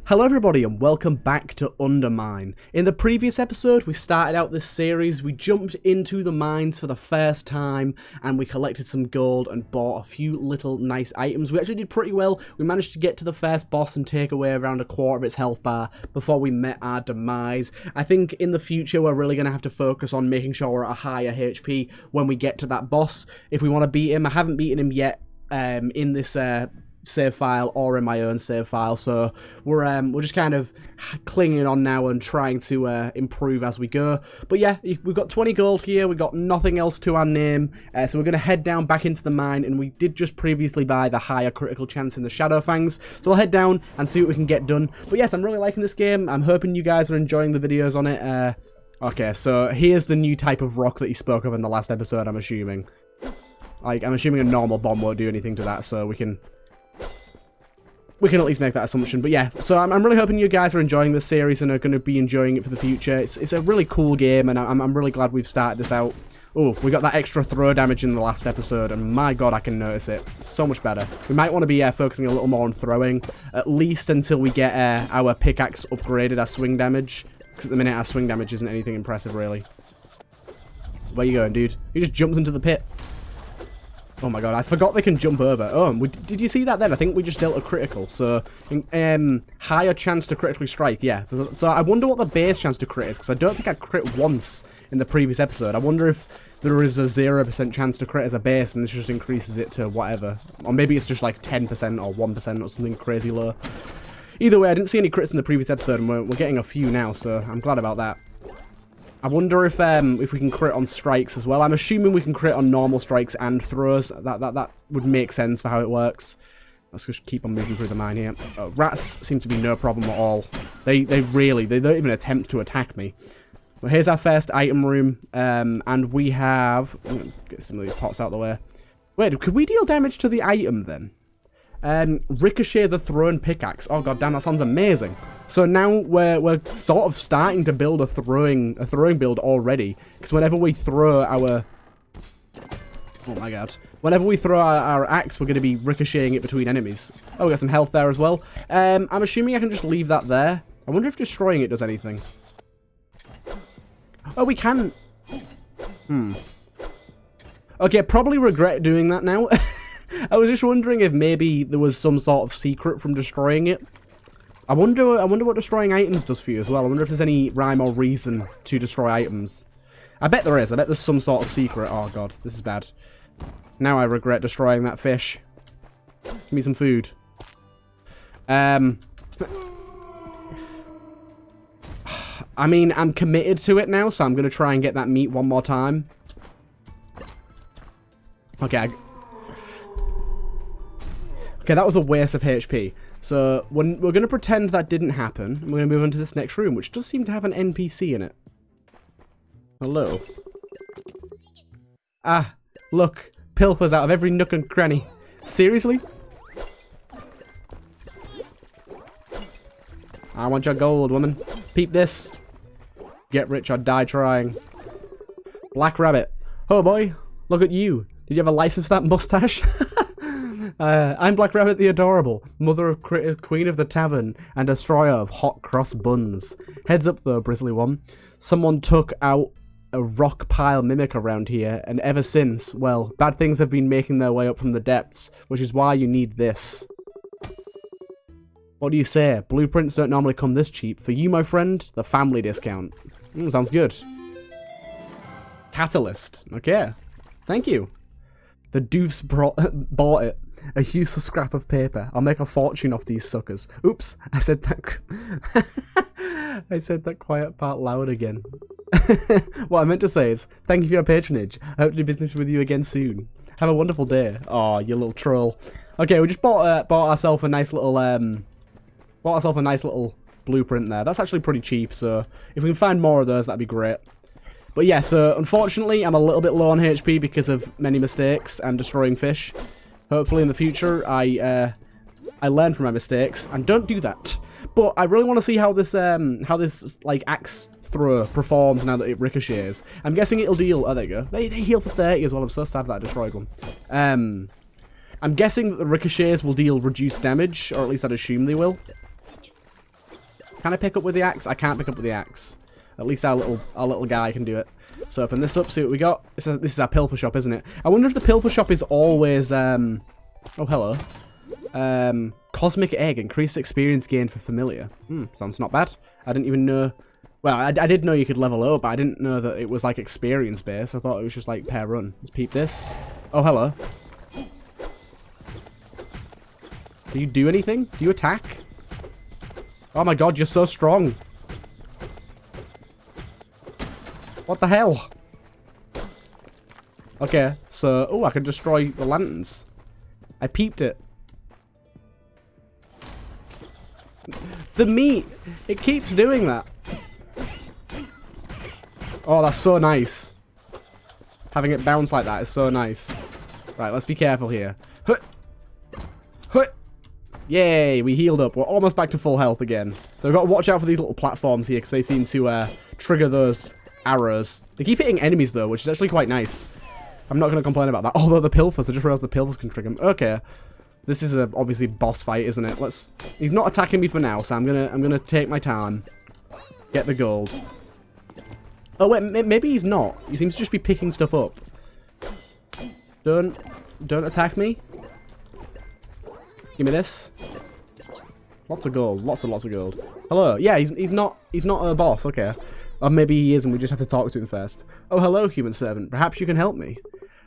Hello everybody and welcome back to UnderMine. In the previous episode we started out this series, we jumped into the mines for the first time and we collected some gold and bought a few little nice items. We actually did pretty well. We managed to get to the first boss and take away around a quarter of its health bar before we met our demise. I think in the future we're really going to have to focus on making sure we're at a higher HP when we get to that boss if we want to beat him. I haven't beaten him yet in this save file or in my own save file, so we're just kind of clinging on now and trying to improve as we go. But yeah, we've got 20 gold here, we've got nothing else to our name, so we're going to head down back into the mine, and we did just previously buy the higher critical chance in the Shadow Fangs, so we'll head down and see what we can get done. But yes, I'm really liking this game. I'm hoping you guys are enjoying the videos on it. Okay, so here's the new type of rock that he spoke of in the last episode, I'm assuming. I'm assuming a normal bomb won't do anything to that, so we can at least make that assumption. But yeah, so I'm really hoping you guys are enjoying this series and are going to be enjoying it for the future. It's a really cool game, and I'm really glad we've started this out. Oh, we got that extra throw damage in the last episode, and my god, I can notice it. It's so much better. We might want to be focusing a little more on throwing, at least until we get our pickaxe upgraded, our swing damage. Because at the minute, our swing damage isn't anything impressive, really. Where you going, dude? You just jumped into the pit. Oh my god, I forgot they can jump over. Oh, did you see that then? I think we just dealt a critical. So, higher chance to critically strike, yeah. So I wonder what the base chance to crit is, because I don't think I crit once in the previous episode. I wonder if there is a 0% chance to crit as a base, and this just increases it to whatever. Or maybe it's just like 10% or 1% or something crazy low. Either way, I didn't see any crits in the previous episode, and we're getting a few now, so I'm glad about that. I wonder if we can crit on strikes as well. I'm assuming we can crit on normal strikes and throws. That would make sense for how it works. Let's just keep on moving through the mine here. Rats seem to be no problem at all. They don't even attempt to attack me. Well, here's our first item room, and we have... I'm gonna get some of these pots out of the way. Wait, could we deal damage to the item then? Ricochet the thrown pickaxe. Oh god damn, that sounds amazing. So now we're sort of starting to build a throwing build already. Because whenever we throw our... Oh my god. Whenever we throw our axe, we're going to be ricocheting it between enemies. Oh, we got some health there as well. I'm assuming I can just leave that there. I wonder if destroying it does anything. Oh, we can... Okay, probably regret doing that now. I was just wondering if maybe there was some sort of secret from destroying it. I wonder what destroying items does for you as well. I wonder if there's any rhyme or reason to destroy items. I bet there is. I bet there's some sort of secret. Oh god, this is bad. Now I regret destroying that fish. Give me some food. I mean, I'm committed to it now, so I'm going to try and get that meat one more time. Okay, okay, that was a waste of HP. So, we're going to pretend that didn't happen. And we're going to move on to this next room, which does seem to have an NPC in it. Hello. Ah, look. Pilfers out of every nook and cranny. Seriously? I want your gold, woman. Peep this. Get rich or die trying. Black Rabbit. Oh boy, look at you. Did you have a license for that mustache? I'm Black Rabbit the Adorable, mother of critters, queen of the tavern, and destroyer of hot cross buns. Heads up though, bristly one. Someone took out a rock pile mimic around here, and ever since, well, bad things have been making their way up from the depths, which is why you need this. What do you say? Blueprints don't normally come this cheap. For you, my friend, the family discount. Sounds good. Catalyst. Okay. Thank you. The doofs bought it. A useless scrap of paper. I'll make a fortune off these suckers. Oops, I said that... I said that quiet part loud again. What I meant to say is, thank you for your patronage. I hope to do business with you again soon. Have a wonderful day. Aw, you little troll. Okay, we just bought ourselves a nice little... blueprint there. That's actually pretty cheap, so if we can find more of those, that'd be great. But yeah, so unfortunately, I'm a little bit low on HP because of many mistakes and destroying fish. Hopefully in the future, I learn from my mistakes and don't do that. But I really want to see how this like axe throw performs now that it ricochets. I'm guessing it'll deal. Oh, there you go. They heal for 30 as well. I'm so sad that I destroyed one. I'm guessing that the ricochets will deal reduced damage, or at least I'd assume they will. Can I pick up with the axe? I can't pick up with the axe. At least our little guy can do it. So open this up, see what we got. This is our pilfer shop, isn't it? I wonder if the pilfer shop is always, oh, hello. Cosmic egg, increased experience gain for familiar. Sounds not bad. I didn't even know. Well, I did know you could level up, but I didn't know that it was like experience based. I thought it was just like per run. Let's peep this. Oh, hello. Do you do anything? Do you attack? Oh my god, you're so strong. What the hell? Okay, so... Oh, I can destroy the lanterns. I peeped it. The meat! It keeps doing that. Oh, that's so nice. Having it bounce like that is so nice. Right, let's be careful here. Hut! Hut! Yay, we healed up. We're almost back to full health again. So we've got to watch out for these little platforms here, because they seem to trigger those arrows. They keep hitting enemies, though, which is actually quite nice. I'm not going to complain about that. Although the pilfers, I just realized the pilfers can trigger them. Okay. This is a obviously boss fight, isn't it? Let's... He's not attacking me for now, so I'm gonna take my time. Get the gold. Oh, wait, maybe he's not. He seems to just be picking stuff up. Don't attack me. Give me this. Lots of gold. Lots of gold. Hello. Yeah, he's not a boss. Okay. Or maybe he is and we just have to talk to him first. Oh, hello, human servant. Perhaps you can help me.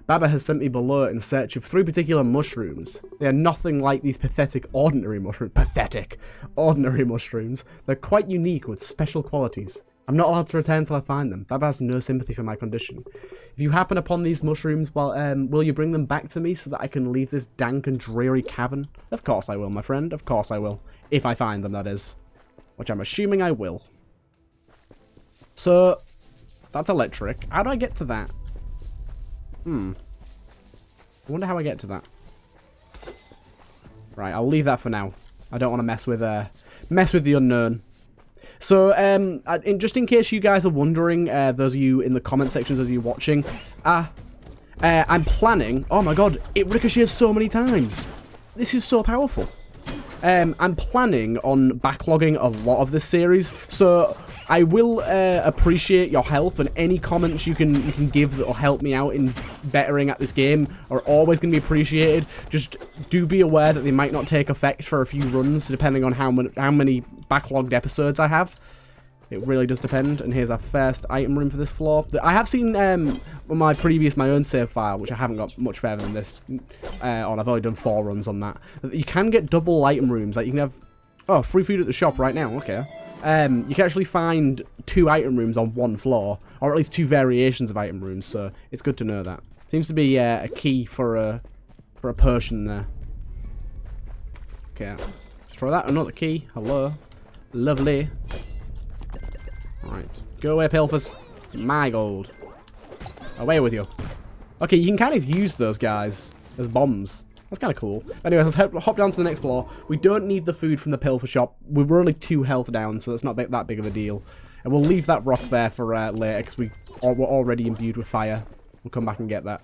Baba has sent me below in search of 3 particular mushrooms. They are nothing like these pathetic ordinary mushrooms. Pathetic ordinary mushrooms. They're quite unique with special qualities. I'm not allowed to return until I find them. Baba has no sympathy for my condition. If you happen upon these mushrooms, well, will you bring them back to me so that I can leave this dank and dreary cavern? Of course I will, my friend. Of course I will. If I find them, that is. Which I'm assuming I will. So, that's electric. How do I get to that? I wonder how I get to that. Right, I'll leave that for now. I don't want to mess with the unknown. So, just in case you guys are wondering, those of you in the comment sections, those of you watching, I'm planning... Oh my god, it ricochets so many times. This is so powerful. I'm planning on backlogging a lot of this series, so I will appreciate your help, and any comments you can give that will help me out in bettering at this game are always going to be appreciated. Just do be aware that they might not take effect for a few runs, depending on how many backlogged episodes I have. It really does depend. And here's our first item room for this floor. I have seen on my own save file, which I haven't got much further than this, and I've only done 4 runs on that. You can get double item rooms. Like you can have, oh, free food at the shop right now. Okay. You can actually find 2 item rooms on 1 floor, or at least 2 variations of item rooms. So it's good to know that. Seems to be a key for a potion there. Okay. Destroy that. Another key. Hello. Lovely. Right, go away, pilfers. My gold. Away with you. Okay, you can kind of use those guys as bombs. That's kind of cool. Anyway, let's hop down to the next floor. We don't need the food from the pilfer shop. We're only 2 health down, so that's not that big of a deal. And we'll leave that rock there for later, because we're already imbued with fire. We'll come back and get that.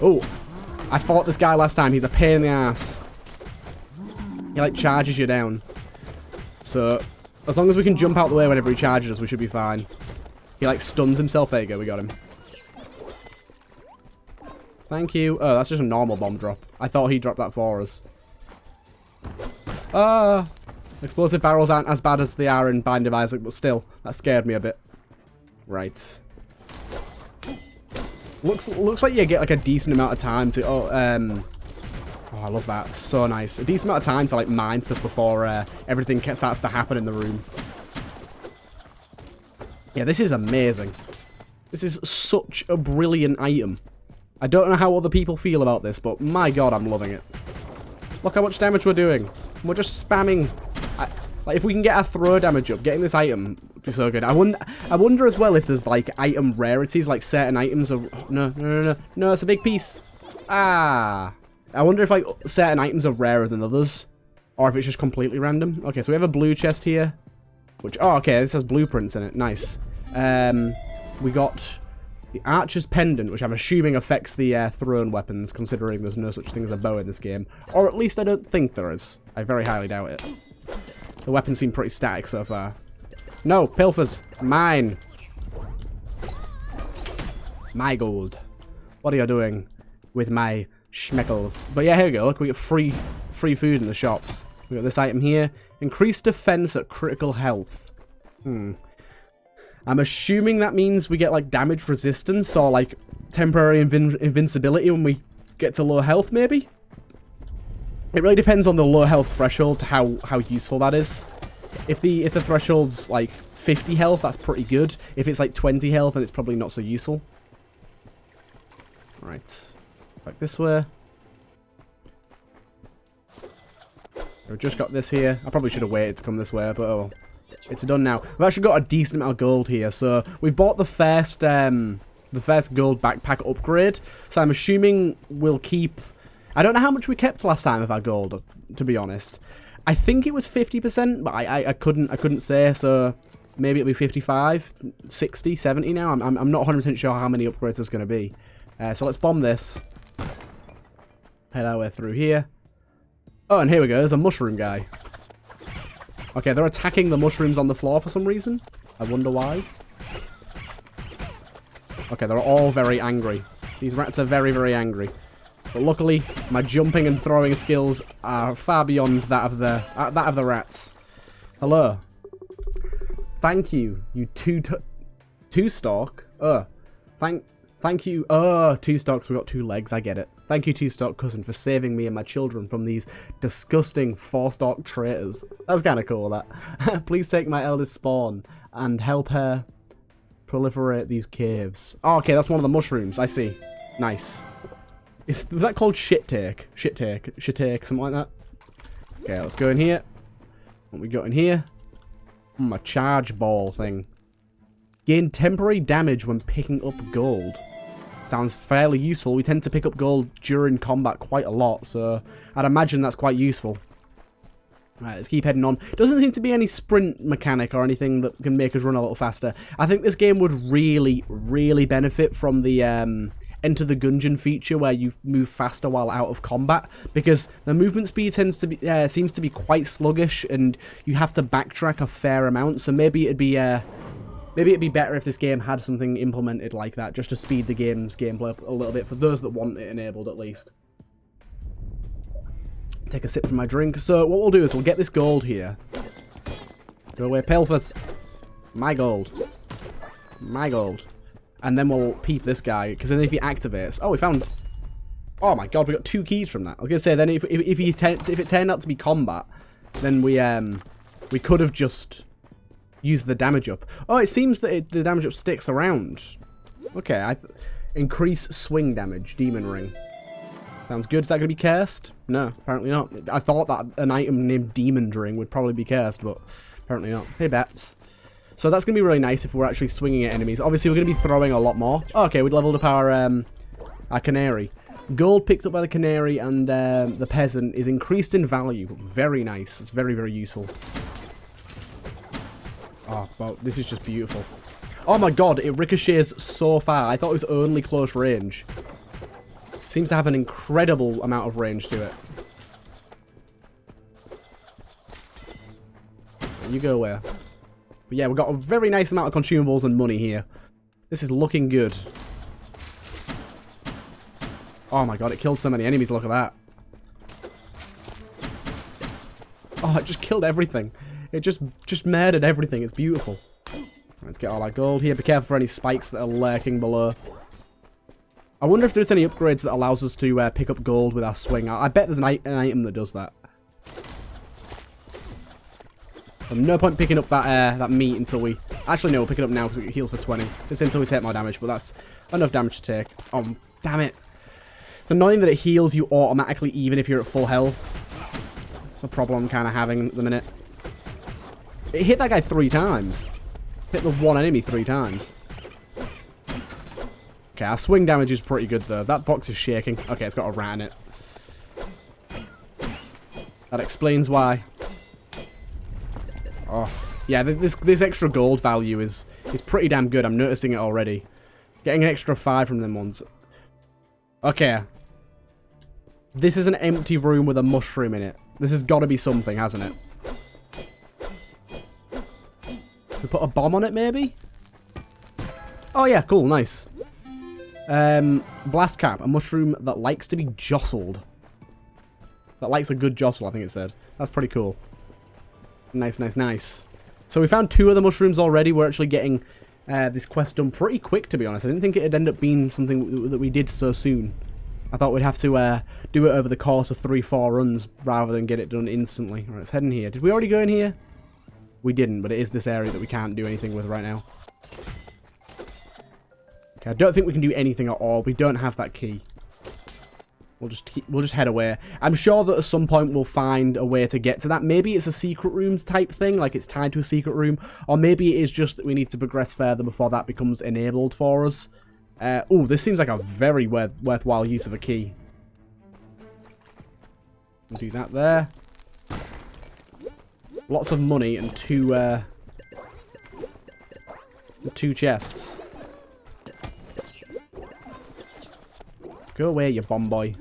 Oh, I fought this guy last time. He's a pain in the ass. He, like, charges you down. So... as long as we can jump out the way whenever he charges us, we should be fine. He, like, stuns himself. There you go, we got him. Thank you. Oh, that's just a normal bomb drop. I thought he dropped that for us. Explosive barrels aren't as bad as they are in Bind of Isaac, but still, that scared me a bit. Right. Looks like you get, like, a decent amount of time to... Oh, I love that. So nice. A decent amount of time to, like, mine stuff before everything starts to happen in the room. Yeah, this is amazing. This is such a brilliant item. I don't know how other people feel about this, but my god, I'm loving it. Look how much damage we're doing. We're just spamming. Like, if we can get our throw damage up, getting this item would be so good. I wonder as well if there's, like, item rarities, like certain items are... No, it's a big piece. Ah... I wonder if, like, certain items are rarer than others. Or if it's just completely random. Okay, so we have a blue chest here. Which, oh, okay, this has blueprints in it. Nice. We got the Archer's Pendant, which I'm assuming affects the thrown weapons, considering there's no such thing as a bow in this game. Or at least I don't think there is. I very highly doubt it. The weapons seem pretty static so far. No, pilfers. Mine. My gold. What are you doing with my schmeckles? But yeah, here we go. Look, we get free food in the shops. We got this item here. Increased defense at critical health. I'm assuming that means we get, like, damage resistance or, like, temporary invincibility when we get to low health, maybe? It really depends on the low health threshold to how useful that is. If the threshold's, like, 50 health, that's pretty good. If it's, like, 20 health, then it's probably not so useful. Right. Back this way. We've just got this here. I probably should have waited to come this way, but oh, it's done now. We've actually got a decent amount of gold here, so we've bought the first gold backpack upgrade. So I'm assuming we'll keep. I don't know how much we kept last time of our gold, to be honest. I think it was 50%, but I couldn't say. So maybe it'll be 55, 60, 70 now. I'm not 100% sure how many upgrades there's going to be. So let's bomb this. Head our way through here. Oh, and here we go. There's a mushroom guy. Okay, they're attacking the mushrooms on the floor for some reason. I wonder why. Okay, they're all very angry. These rats are very, very angry. But luckily, my jumping and throwing skills are far beyond that of the rats. Hello. Thank you, you two-stalk. Thank you. Oh, two stalks. We got two legs. I get it. Thank you, two-stalk cousin, for saving me and my children from these disgusting four-stalk traitors. That's kind of cool, that. Please take my eldest spawn and help her proliferate these caves. Oh, okay, that's one of the mushrooms. I see. Nice. Was that called shit take? Shit take, something like that. Okay, let's go in here. What we got in here? A charge ball thing. Gain temporary damage when picking up gold. Sounds fairly useful. We tend to pick up gold during combat quite a lot, so I'd imagine that's quite useful. Right, let's keep heading on. Doesn't seem to be any sprint mechanic or anything that can make us run a little faster. I think this game would really, really benefit from the Enter the Gungeon feature where you move faster while out of combat, because the movement speed seems to be quite sluggish and you have to backtrack a fair amount, so maybe it'd be better if this game had something implemented like that, just to speed the game's gameplay up a little bit, for those that want it enabled at least. Take a sip from my drink. So what we'll do is we'll get this gold here. Go away, pilfers. My gold. My gold. And then we'll peep this guy, because then if he activates... Oh, we found... Oh my god, we got 2 keys from that. I was going to say, then if it turned out to be combat, then we could have just... use the damage up. Oh, it seems that the damage up sticks around. Okay, increase swing damage, demon ring. Sounds good. Is that going to be cursed? No, apparently not. I thought that an item named demon ring would probably be cursed, but apparently not. Hey, bets. So that's going to be really nice if we're actually swinging at enemies. Obviously, we're going to be throwing a lot more. Oh, okay, we leveled up our canary. Gold picked up by the canary and the peasant is increased in value. Very nice. It's very, very useful. Oh, well, this is just beautiful. Oh my god, it ricochets so far. I thought it was only close range. Seems to have an incredible amount of range to it. You go where? But yeah, we've got a very nice amount of consumables and money here. This is looking good. Oh my god, it killed so many enemies. Look at that. Oh, it just killed everything. It just murdered everything. It's beautiful. Let's get all our gold here. Be careful for any spikes that are lurking below. I wonder if there's any upgrades that allows us to pick up gold with our swing. I bet there's an item that does that. No point picking up that meat until we... Actually, no, we'll pick it up now because it heals for 20. Just until we take more damage, but that's enough damage to take. Oh, damn it. It's annoying that it heals you automatically even if you're at full health. That's a problem I'm kind of having at the minute. It hit that guy 3 times. Hit the one enemy 3 times. Okay, our swing damage is pretty good though. That box is shaking. Okay, it's got a rat in it. That explains why. Oh, yeah, this extra gold value is pretty damn good. I'm noticing it already. Getting an extra 5 from them ones. Okay. This is an empty room with a mushroom in it. This has got to be something, hasn't it? We put a bomb on it, maybe? Oh, yeah, cool, nice. Blast cap, a mushroom that likes to be jostled. That likes a good jostle, I think it said. That's pretty cool. Nice, nice, nice. So we found 2 of the mushrooms already. We're actually getting this quest done pretty quick, to be honest. I didn't think it'd end up being something that we did so soon. I thought we'd have to do it over the course of 3-4 runs rather than get it done instantly. Alright, let's head in here. Did we already go in here? We didn't, but it is this area that we can't do anything with right now. Okay, I don't think we can do anything at all. We don't have that key. We'll just head away. I'm sure that at some point we'll find a way to get to that. Maybe it's a secret room type thing, like it's tied to a secret room. Or maybe it is just that we need to progress further before that becomes enabled for us. Oh, this seems like a very worthwhile use of a key. We'll do that there. Lots of money and 2 chests. Go away, you bomb boy.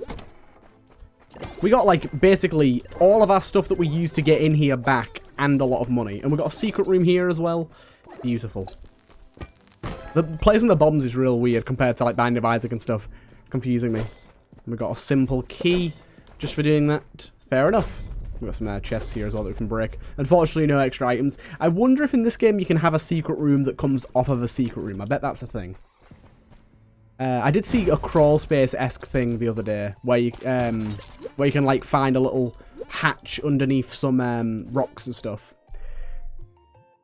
We got, like, basically all of our stuff that we used to get in here back and a lot of money. And we got a secret room here as well. Beautiful. The placing the bombs is real weird compared to, like, Binding of Isaac and stuff. It's confusing me. And we got a simple key just for doing that. Fair enough. We've got some chests here as well that we can break. Unfortunately, no extra items. I wonder if in this game you can have a secret room that comes off of a secret room. I bet that's a thing. I did see a crawl space-esque thing the other day where you can like find a little hatch underneath some rocks and stuff.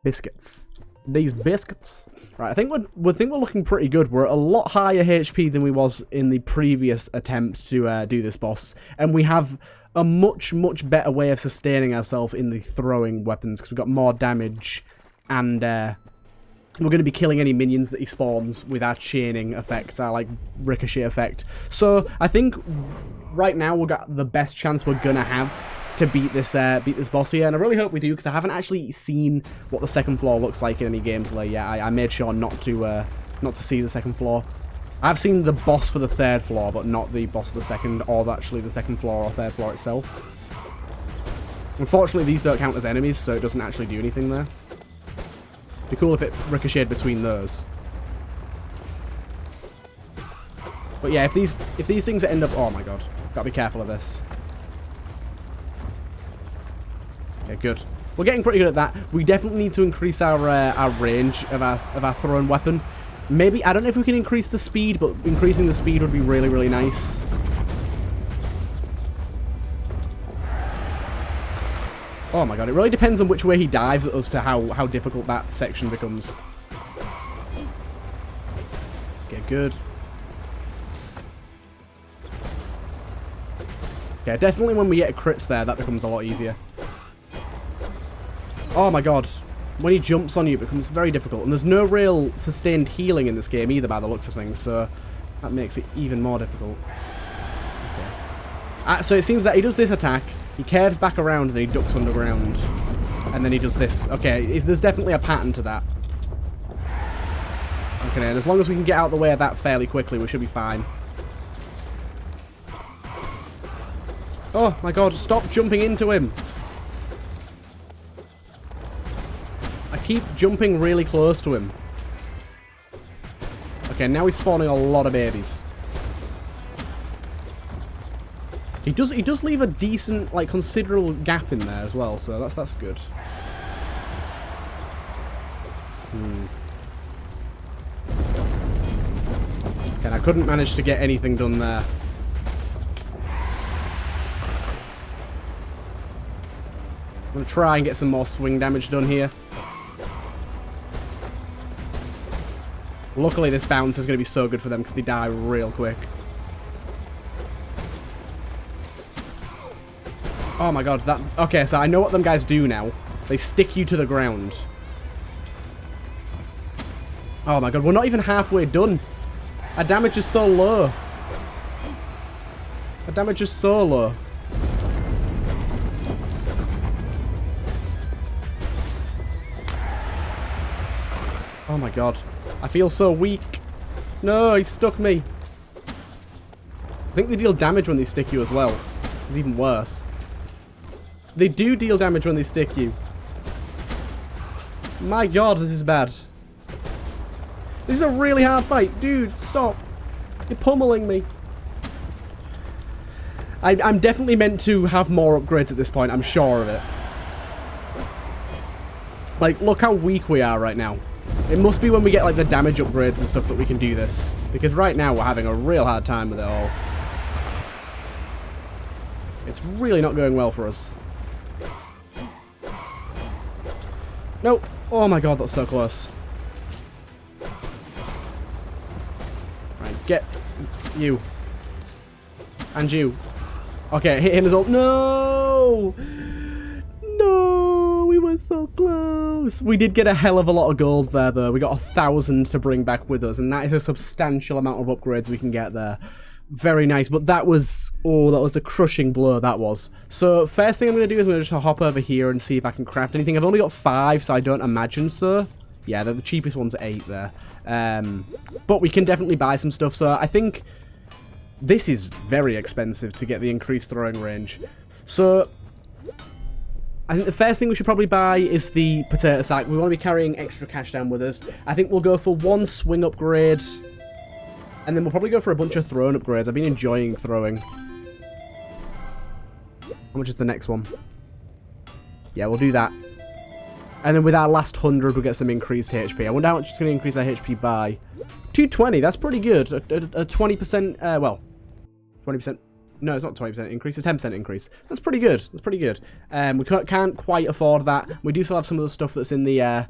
Biscuits. These biscuits. Right, I think we're looking pretty good. We're at a lot higher HP than we was in the previous attempt to do this boss, and we have a much better way of sustaining ourselves in the throwing weapons because we've got more damage and we're going to be killing any minions that he spawns with our chaining effect, our like ricochet effect. So I think right now we've got the best chance we're going to have to beat this boss here, and I really hope we do because I haven't actually seen what the second floor looks like in any gameplay yet. I made sure not to see the second floor. I've seen the boss for the 3rd floor, but not the boss for the 2nd, or actually the 2nd floor or 3rd floor itself. Unfortunately, these don't count as enemies, so it doesn't actually do anything there. Be cool if it ricocheted between those. But yeah, if these things end up... Oh my god. Gotta be careful of this. Okay, good. We're getting pretty good at that. We definitely need to increase our range of our thrown weapon. Maybe, I don't know if we can increase the speed, but increasing the speed would be really nice. Oh my god, it really depends on which way he dives at us to how difficult that section becomes. Okay, good. Okay, definitely when we get crits there, that becomes a lot easier. Oh my god. When he jumps on you, it becomes very difficult. And there's no real sustained healing in this game either, by the looks of things, so that makes it even more difficult. Okay. So it seems that he does this attack, he curves back around, and then he ducks underground. And then he does this. Okay, there's definitely a pattern to that. Okay, and as long as we can get out of the way of that fairly quickly, we should be fine. Oh my god, stop jumping into him! I keep jumping really close to him. Okay, now he's spawning a lot of babies. He does leave a decent, like, considerable gap in there as well, so that's good. Okay, and I couldn't manage to get anything done there. I'm gonna try and get some more swing damage done here. Luckily, this bounce is going to be so good for them because they die real quick. Oh my god, that... Okay, so I know what them guys do now. They stick you to the ground. Oh my god, we're not even halfway done. Our damage is so low. Our damage is so low. Oh my god. I feel so weak. No, he stuck me. I think they deal damage when they stick you as well. It's even worse. They do deal damage when they stick you. My god, this is bad. This is a really hard fight. Dude, stop. You're pummeling me. I'm definitely meant to have more upgrades at this point. I'm sure of it. Like, look how weak we are right now. It must be when we get, like, the damage upgrades and stuff that we can do this. Because right now we're having a real hard time with it all. It's really not going well for us. Nope. Oh my god, that's so close. Right, get you. And you. Okay, hit him as well. No! No! We were so close. We did get a hell of a lot of gold there, though. We got 1,000 to bring back with us, and that is a substantial amount of upgrades we can get there. Very nice, but that was... Oh, that was a crushing blow, that was. So, first thing I'm going to do is I'm going to just hop over here and see if I can craft anything. I've only got 5, so I don't imagine so. Yeah, the cheapest one's 8 there. But we can definitely buy some stuff, so I think... This is very expensive to get the increased throwing range. So, I think the first thing we should probably buy is the potato sack. We want to be carrying extra cash down with us. I think we'll go for 1 swing upgrade. And then we'll probably go for a bunch of throwing upgrades. I've been enjoying throwing. How much is the next one? Yeah, we'll do that. And then with our last 100, we'll get some increased HP. I wonder how much it's going to increase our HP by. 220, that's pretty good. A 20%, well, 20%. No, it's not 20% increase, it's a 10% increase. That's pretty good. That's pretty good. We can't quite afford that. We do still have some of the stuff that's in the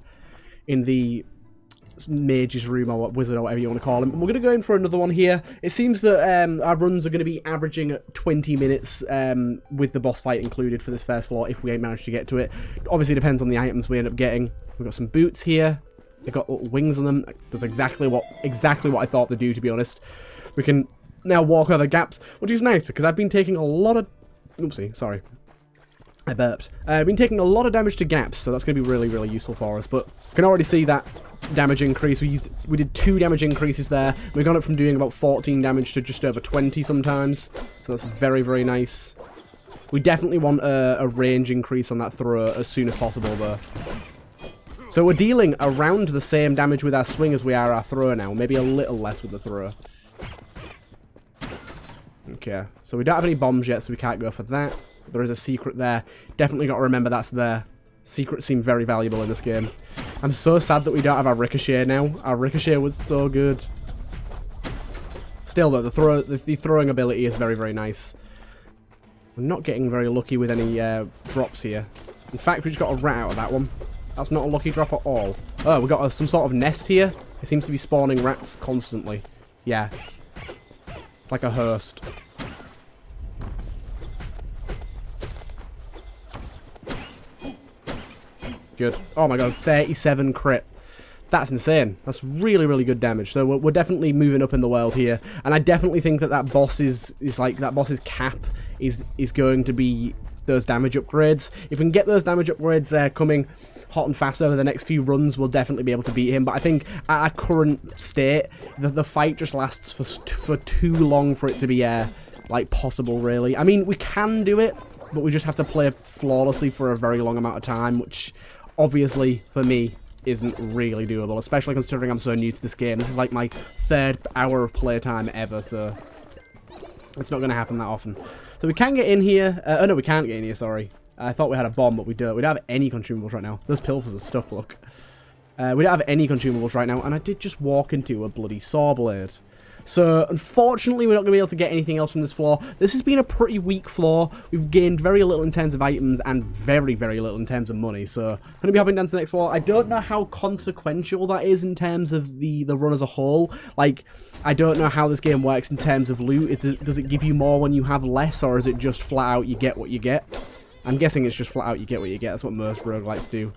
mage's room or wizard or whatever you want to call him. And we're going to go in for another one here. It seems that our runs are going to be averaging 20 minutes with the boss fight included for this first floor if we manage to get to it. Obviously, it depends on the items we end up getting. We've got some boots here. They've got little wings on them. Does exactly what I thought they do, to be honest. We can now walk over gaps, which is nice because I've been taking a lot of... Oopsie, sorry. I burped. I've been taking a lot of damage to gaps, so that's going to be really, really useful for us. But you can already see that damage increase. We did 2 damage increases there. We've gone up from doing about 14 damage to just over 20 sometimes. So that's very, very nice. We definitely want a range increase on that throw as soon as possible, though. So we're dealing around the same damage with our swing as we are our throw now. Maybe a little less with the throw. Okay, so we don't have any bombs yet, so we can't go for that. There is a secret there. Definitely got to remember that's there. Secrets seem very valuable in this game. I'm so sad that we don't have our ricochet now. Our ricochet was so good. Still, though, the throwing ability is very, very nice. We're not getting very lucky with any drops here. In fact, we just got a rat out of that one. That's not a lucky drop at all. Oh, we got some sort of nest here. It seems to be spawning rats constantly. Yeah. It's like a host. Good. Oh my god, 37 crit. That's insane. That's really, really good damage. So we're definitely moving up in the world here. And I definitely think that boss is like, that boss's cap is going to be those damage upgrades. If we can get those damage upgrades coming hot and fast over the next few runs, we'll definitely be able to beat him. But I think at our current state, the fight just lasts for too long for it to be like possible, really. I mean, we can do it, but we just have to play flawlessly for a very long amount of time, which obviously for me isn't really doable, especially considering I'm so new to this game. This is like my 3rd hour of playtime ever, so it's not going to happen that often. So we can get in here. Oh no, we can't get in here, sorry. I thought we had a bomb, but we don't. We don't have any consumables right now. Those pilfers are stuff, look. We don't have any consumables right now, and I did just walk into a bloody saw blade. So, unfortunately, we're not going to be able to get anything else from this floor. This has been a pretty weak floor. We've gained very little in terms of items and very, very little in terms of money. So, I'm going to be hopping down to the next floor. I don't know how consequential that is in terms of the run as a whole. Like, I don't know how this game works in terms of loot. Does it give you more when you have less, or is it just flat out you get what you get? I'm guessing it's just flat out you get what you get. That's what most roguelikes do.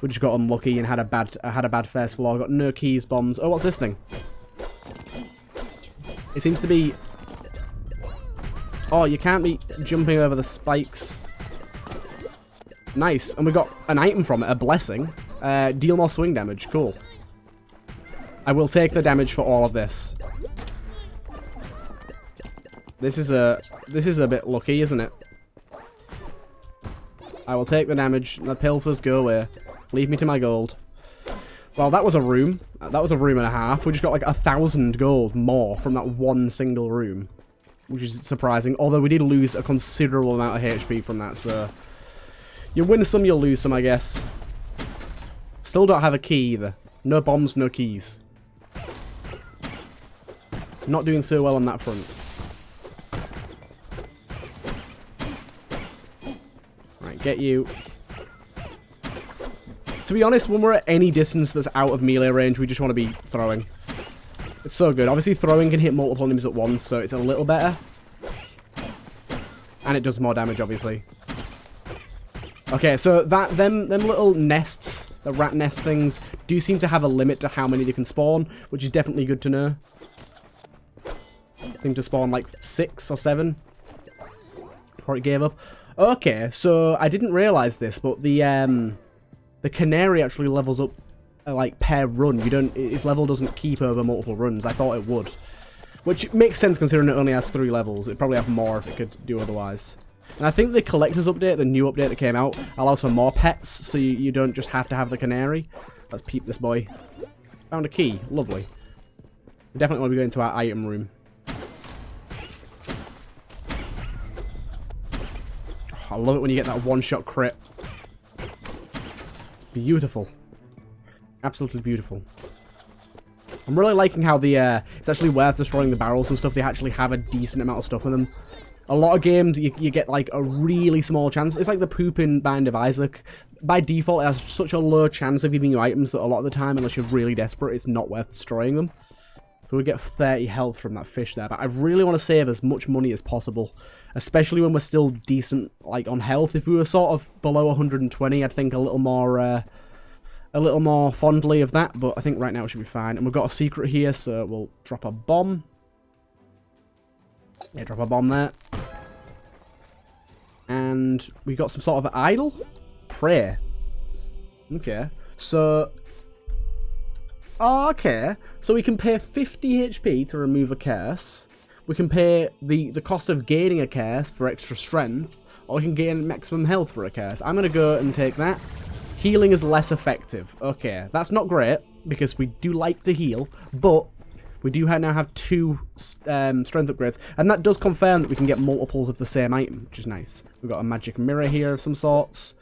We just got unlucky and had a bad first floor. Got no keys, bombs. Oh, what's this thing? It seems to be... Oh, you can't be jumping over the spikes. Nice. And we got an item from it, a blessing. Deal more swing damage. Cool. I will take the damage for all of this. This is a bit lucky, isn't it? I will take the damage. The pilfers go away. Leave me to my gold. Well, that was a room. That was a room and a half. We just got like 1,000 gold more from that one single room, which is surprising. Although we did lose a considerable amount of HP from that, so you win some, you'll lose some, I guess. Still don't have a key either. No bombs, no keys. Not doing so well on that front. Right, get you. To be honest, when we're at any distance that's out of melee range, we just want to be throwing. It's so good. Obviously, throwing can hit multiple enemies at once, so it's a little better. And it does more damage, obviously. Okay, so them little nests, the rat nest things, do seem to have a limit to how many they can spawn, which is definitely good to know. Seem to spawn like 6 or 7 before it gave up. Okay, so I didn't realize this, but the canary actually levels up like per run. Its level doesn't keep over multiple runs. I thought it would, which makes sense considering it only has 3 levels. It'd probably have more if it could do otherwise. And I think the collector's update, the new update that came out, allows for more pets, so you don't just have to have the canary. Let's peep this boy. Found a key. Lovely. We definitely want to be going to our item room. Oh, I love it when you get that one-shot crit. It's beautiful. Absolutely beautiful. I'm really liking how it's actually worth destroying the barrels and stuff. They actually have a decent amount of stuff in them. A lot of games, you get like a really small chance. It's like the poop in Bind of Isaac. By default, it has such a low chance of giving you items that a lot of the time, unless you're really desperate, it's not worth destroying them. So we get 30 health from that fish there. But I really want to save as much money as possible, especially when we're still decent like on health. If we were sort of below 120, I'd think a little more fondly of that. But I think right now it should be fine. And we've got a secret here, so we'll drop a bomb. Yeah, drop a bomb there. And we got some sort of idol? Prayer. Okay. So... okay. So we can pay 50 HP to remove a curse. We can pay the cost of gaining a curse for extra strength. Or we can gain maximum health for a curse. I'm going to go and take that. Healing is less effective. Okay. That's not great, because we do like to heal. But... we do now have 2 strength upgrades, and that does confirm that we can get multiples of the same item, which is nice. We've got a magic mirror here of some sorts.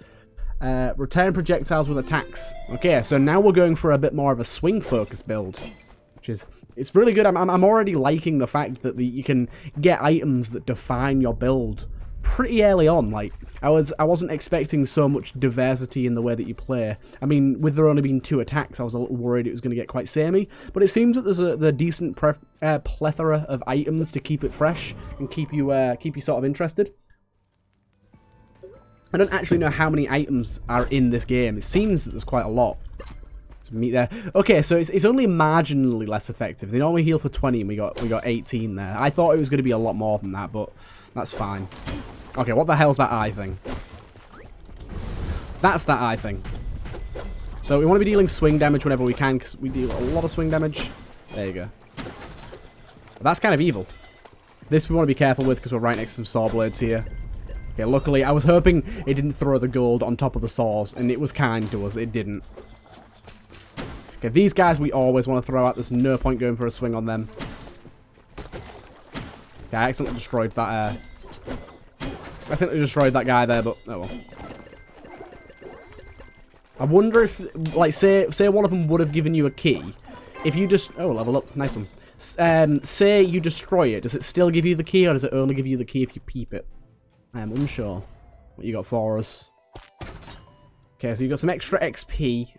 Return projectiles with attacks. Okay, so now we're going for a bit more of a swing focus build, which is it's really good. I'm already liking the fact that you can get items that define your build pretty early on. Like I wasn't expecting so much diversity in the way that you play. I mean, with there only being 2 attacks, I was a little worried it was going to get quite samey. But it seems that there's the decent plethora of items to keep it fresh and keep you sort of interested. I don't actually know how many items are in this game. It seems that there's quite a lot. Some meat there. Okay, so it's only marginally less effective. They normally heal for 20, and we got 18 there. I thought it was going to be a lot more than that, but that's fine. Okay, what the hell's that eye thing? That's that eye thing. So we want to be dealing swing damage whenever we can, because we deal a lot of swing damage. There you go. But that's kind of evil. This we want to be careful with, because we're right next to some saw blades here. Okay, luckily, I was hoping it didn't throw the gold on top of the saws, and it was kind to us. It didn't. Okay, these guys we always want to throw out. There's no point going for a swing on them. Okay, I accidentally destroyed that, I accidentally destroyed that guy there, but oh well. I wonder if, like, say one of them would have given you a key. If you just... oh, level up. Nice one. Say you destroy it. Does it still give you the key, or does it only give you the key if you peep it? I am unsure what you got for us. Okay, so you got some extra XP,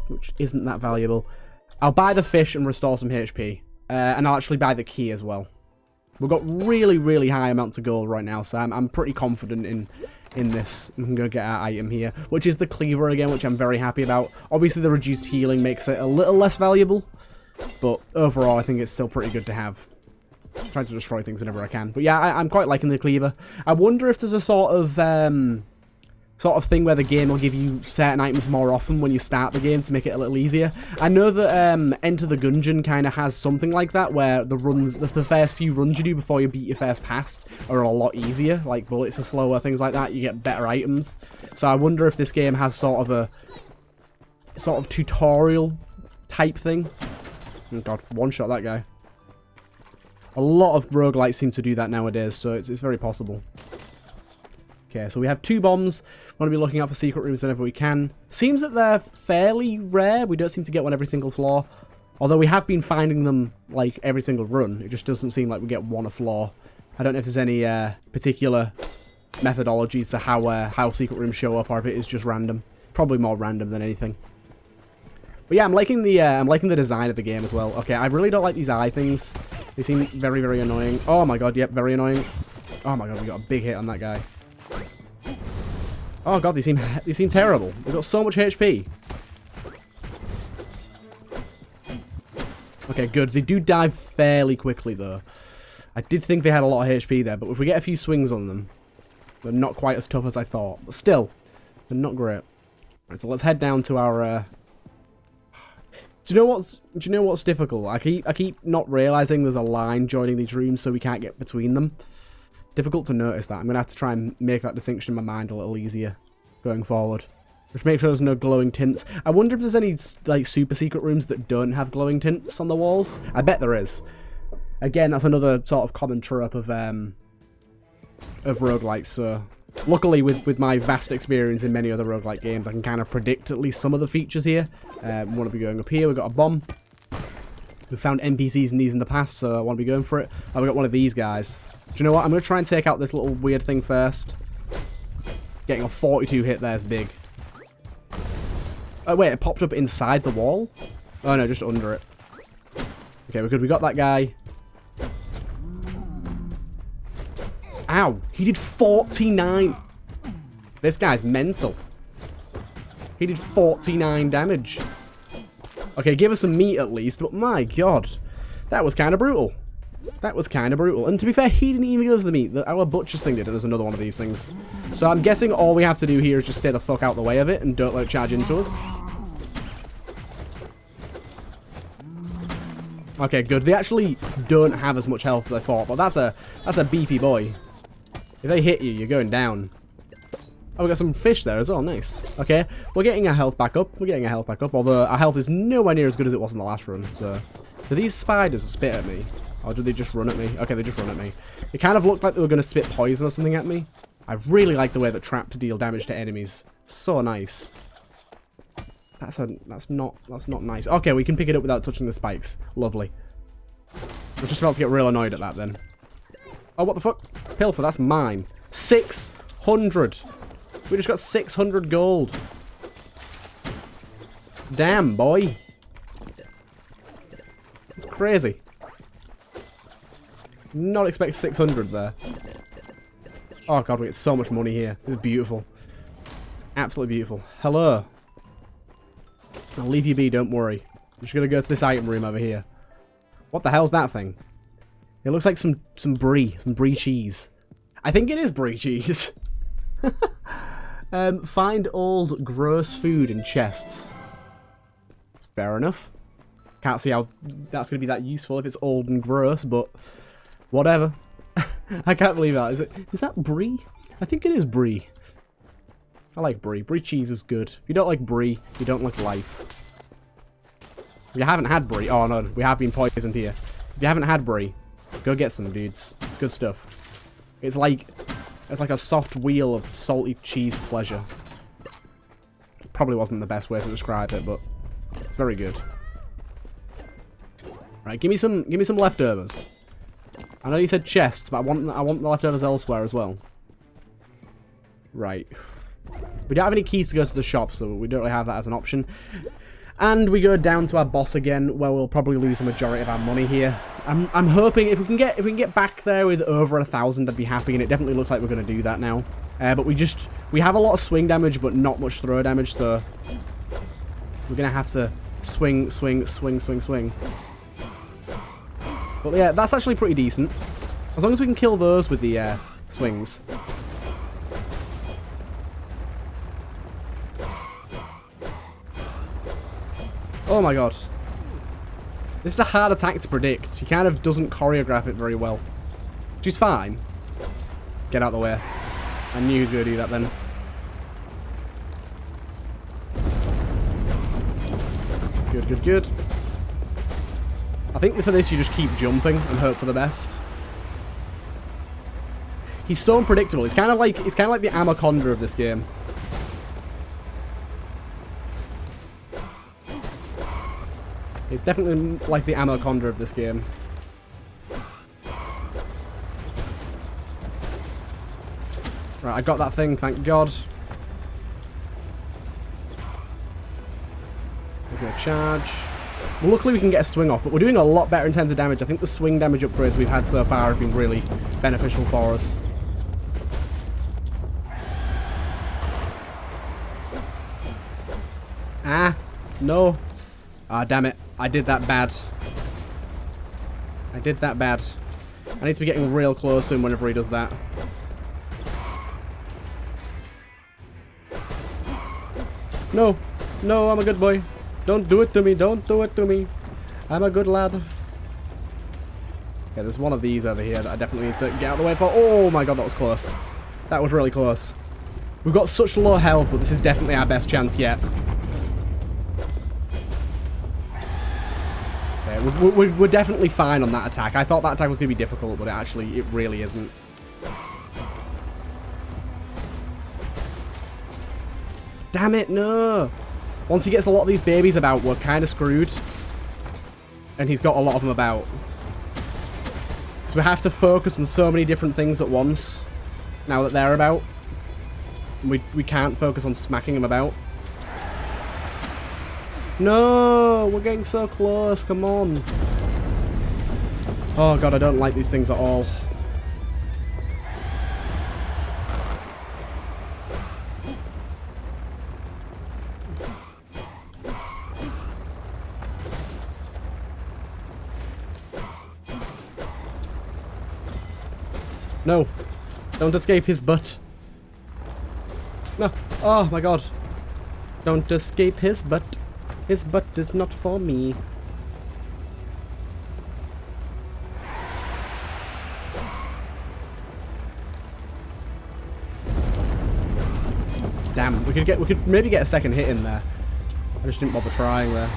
which isn't that valuable. I'll buy the fish and restore some HP. And I'll actually buy the key as well. We've got really, really high amounts of gold right now, so I'm pretty confident in this. We can go get our item here, which is the cleaver again, which I'm very happy about. Obviously, the reduced healing makes it a little less valuable, but overall, I think it's still pretty good to have. I'm trying to destroy things whenever I can. But yeah, I'm quite liking the cleaver. I wonder if there's a sort of thing where the game will give you certain items more often when you start the game to make it a little easier. I know that Enter the Gungeon kind of has something like that, where the first few runs you do before you beat your first pass are a lot easier. Like bullets are slower, things like that. You get better items. So I wonder if this game has sort of sort of tutorial type thing. Oh god, one-shot that guy. A lot of roguelites seem to do that nowadays, so it's very possible. Okay, so we have 2 bombs. We want to be looking out for secret rooms whenever we can. Seems that they're fairly rare. We don't seem to get one every single floor. Although we have been finding them, like, every single run. It just doesn't seem like we get one a floor. I don't know if there's any particular methodologies to how secret rooms show up, or if it is just random. Probably more random than anything. But yeah, I'm liking the design of the game as well. Okay, I really don't like these eye things. They seem very, very annoying. Oh my god, yep, very annoying. Oh my god, we got a big hit on that guy. Oh god, they seem terrible. They've got so much HP. Okay, good. They do die fairly quickly though. I did think they had a lot of HP there, but if we get a few swings on them, they're not quite as tough as I thought. But still, they're not great. Right, so let's head down to our Do you know what's difficult? I keep not realizing there's a line joining these rooms, so we can't get between them. It's difficult to notice that. I'm gonna have to try and make that distinction in my mind a little easier going forward. Just make sure there's no glowing tints. I wonder if there's any like super secret rooms that don't have glowing tints on the walls. I bet there is. Again, that's another sort of common trope of roguelikes. So luckily, with my vast experience in many other roguelike games, I can kind of predict at least some of the features here. We want to be going up here. We've got a bomb. We've found NPCs in these in the past, so I want to be going for it. Oh, we've got one of these guys. Do you know what? I'm going to try and take out this little weird thing first. Getting a 42 hit there is big. Oh, wait, it popped up inside the wall? Oh, no, just under it. Okay, we're good. We got that guy. Ow! He did 49. This guy's mental. He did 49 damage. Okay, give us some meat at least, but my god. That was kind of brutal. That was kind of brutal. And to be fair, he didn't even give us the meat. Our butcher's thing did, and there's another one of these things. So I'm guessing all we have to do here is just stay the fuck out the way of it and don't let it charge into us. Okay, good. They actually don't have as much health as I thought, but that's a beefy boy. If they hit you, you're going down. Oh, we got some fish there as well. Nice. Okay, we're getting our health back up. We're getting our health back up, although our health is nowhere near as good as it was in the last run. So, do these spiders spit at me? Or do they just run at me? Okay, they just run at me. It kind of looked like they were going to spit poison or something at me. I really like the way that traps deal damage to enemies. So nice. That's not nice. Okay, we can pick it up without touching the spikes. Lovely. I'm just about to get real annoyed at that then. Oh, what the fuck? Pilfer, that's mine. 600. We just got 600 gold. Damn, boy. It's crazy. Not expect 600 there. Oh god, we get so much money here. It's beautiful. It's absolutely beautiful. Hello. I'll leave you be, don't worry. I'm just gonna go to this item room over here. What the hell's that thing? It looks like some brie cheese. I think it is brie cheese. Find old gross food in chests. Fair enough. Can't see how that's going to be that useful if it's old and gross, but whatever. I can't believe that. Is that brie? I think it is brie. I like brie. Brie cheese is good. If you don't like brie, you don't like life. If you haven't had brie... Oh, no. We have been poisoned here. If you haven't had brie, go get some, dudes. It's good stuff. It's like a soft wheel of salty cheese pleasure. Probably wasn't the best way to describe it, but it's very good. Right, give me some leftovers. I know you said chests, but I want the leftovers elsewhere as well. Right. We don't have any keys to go to the shop, so we don't really have that as an option. And we go down to our boss again, where we'll probably lose the majority of our money here. I'm hoping if we can get back there with over 1,000, I'd be happy, and it definitely looks like we're going to do that now. But we have a lot of swing damage, but not much throw damage, so we're going to have to swing. But yeah, that's actually pretty decent. As long as we can kill those with the swings. Oh my god. This is a hard attack to predict. She kind of doesn't choreograph it very well. She's fine. Get out of the way. I knew he was going to do that then. Good, good, good. I think for this you just keep jumping and hope for the best. He's so unpredictable. It's kind of like the Anaconda of this game. It's definitely like the Anaconda of this game. Right, I got that thing, thank God. He's gonna charge. Well, luckily we can get a swing off, but we're doing a lot better in terms of damage. I think the swing damage upgrades we've had so far have been really beneficial for us. Ah, no. Ah, damn it. I did that bad. I did that bad. I need to be getting real close to him whenever he does that. No. No, I'm a good boy. Don't do it to me. Don't do it to me. I'm a good lad. Okay, there's one of these over here that I definitely need to get out of the way for. Oh my god, that was close. That was really close. We've got such low health, but this is definitely our best chance yet. Okay, we're definitely fine on that attack. I thought that attack was going to be difficult, but it really isn't. Damn it, no! Once he gets a lot of these babies about, we're kind of screwed. And he's got a lot of them about. So we have to focus on so many different things at once, now that they're about. We can't focus on smacking them about. No! We're getting so close, come on. Oh god, I don't like these things at all. No. Don't escape his butt. No. Oh my god. Don't escape his butt. His butt is not for me. Damn, we could maybe get a second hit in there. I just didn't bother trying there.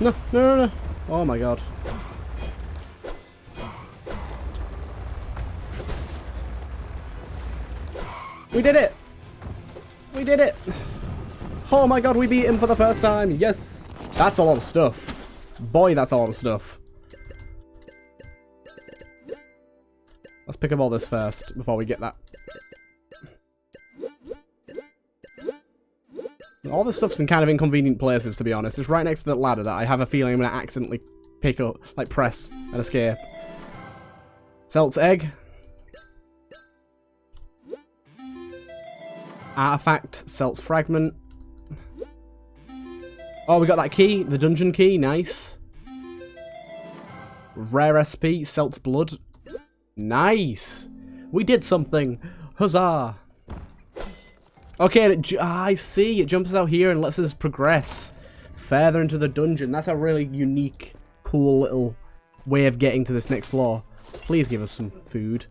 No, no, no, no. Oh my god. We did it! We did it! Oh my god, we beat him for the first time! Yes! That's a lot of stuff. Boy, that's a lot of stuff. Let's pick up all this first, before we get that. All this stuff's in kind of inconvenient places, to be honest. It's right next to that ladder that I have a feeling I'm going to accidentally pick up, like press and escape. Selt's egg. Artifact, Selt's fragment. Oh, we got that key, the dungeon key, nice. Rare SP, Selt's blood. Nice. We did something. Huzzah. Okay, I see. It jumps out here and lets us progress further into the dungeon. That's a really unique, cool little way of getting to this next floor. Please give us some food.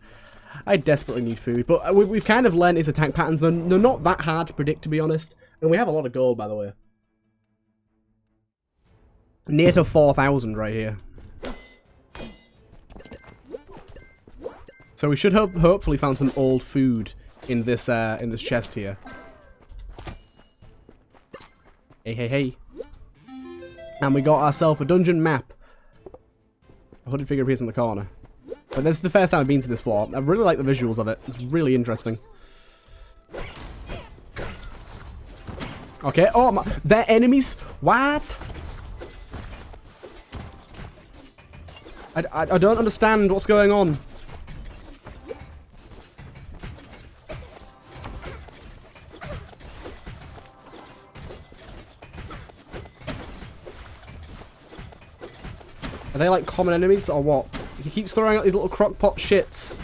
I desperately need food, but we've kind of learned his attack patterns. They're not that hard to predict, to be honest. And we have a lot of gold, by the way. Near to 4,000 right here. So we should hopefully find some old food in this chest here. Hey, hey, hey. And we got ourselves a dungeon map. A hooded figure appears in the corner. But this is the first time I've been to this floor. I really like the visuals of it. It's really interesting. Okay. Oh, my, they're enemies? What? I don't understand what's going on. Are they like common enemies or what? He keeps throwing out these little crockpot shits.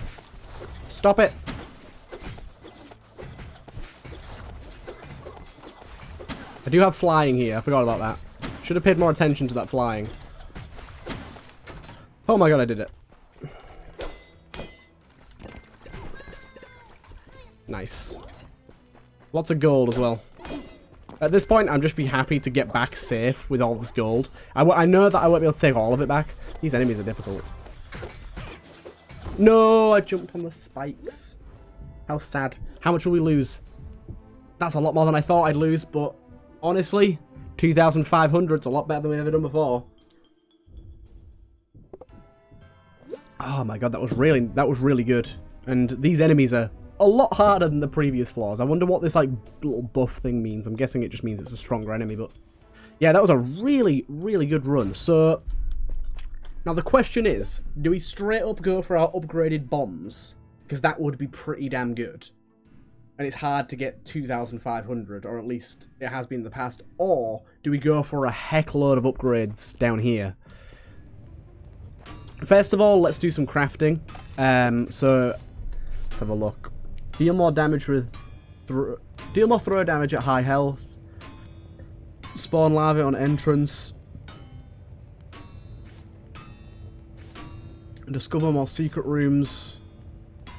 Stop it. I do have flying here. I forgot about that. Should have paid more attention to that flying. Oh my god, I did it. Nice. Lots of gold as well. At this point, I'm just be happy to get back safe with all this gold. I know that I won't be able to take all of it back. These enemies are difficult. No, I jumped on the spikes. How sad. How much will we lose? That's a lot more than I thought I'd lose, but honestly, 2,500 is a lot better than we've ever done before. Oh my god, that was really good. And these enemies are a lot harder than the previous floors. I wonder what this like little buff thing means. I'm guessing it just means it's a stronger enemy, but yeah, that was a really, really good run. So now the question is, do we straight up go for our upgraded bombs? Because that would be pretty damn good. And it's hard to get 2,500, or at least it has been in the past. Or do we go for a heck load of upgrades down here? First of all, let's do some crafting. So let's have a look. Deal more damage with... Deal more throw damage at high health. Spawn larvae on entrance. Discover more secret rooms.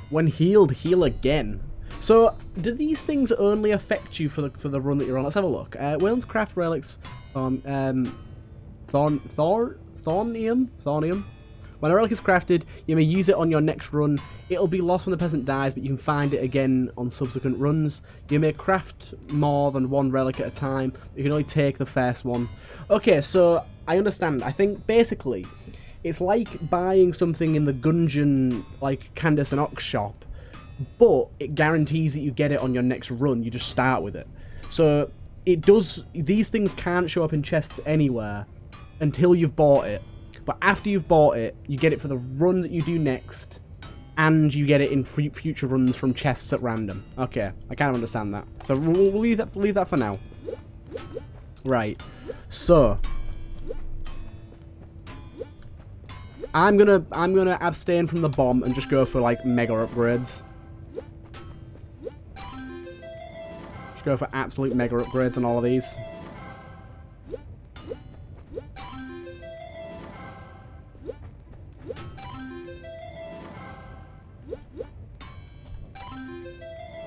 When healed, heal again. So, do these things only affect you for the run that you're on? Let's have a look. Wayland's craft relics on Thornium. When a relic is crafted, you may use it on your next run. It'll be lost when the peasant dies, but you can find it again on subsequent runs. You may craft more than one relic at a time. You can only take the first one. Okay, so I understand. I think basically it's like buying something in the Gungeon, like Candace and Ox shop, but it guarantees that you get it on your next run. You just start with it. So it does. These things can't show up in chests anywhere until you've bought it. But after you've bought it, you get it for the run that you do next, and you get it in future runs from chests at random. Okay, I kind of understand that. So we'll leave that for now. Right. So I'm gonna abstain from the bomb and just go for like mega upgrades. Just go for absolute mega upgrades on all of these.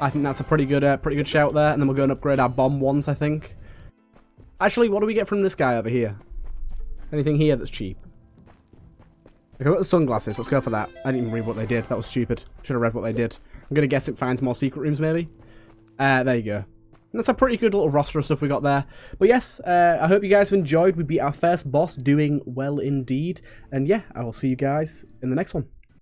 I think that's a pretty good shout there, and then we'll go and upgrade our bomb once, I think. Actually, what do we get from this guy over here? Anything here that's cheap? Okay, I've got the sunglasses. Let's go for that. I didn't even read what they did. That was stupid. Should have read what they did. I'm going to guess it finds more secret rooms, maybe? There you go. And that's a pretty good little roster of stuff we got there. But yes, I hope you guys have enjoyed. We beat our first boss, doing well indeed. And yeah, I will see you guys in the next one.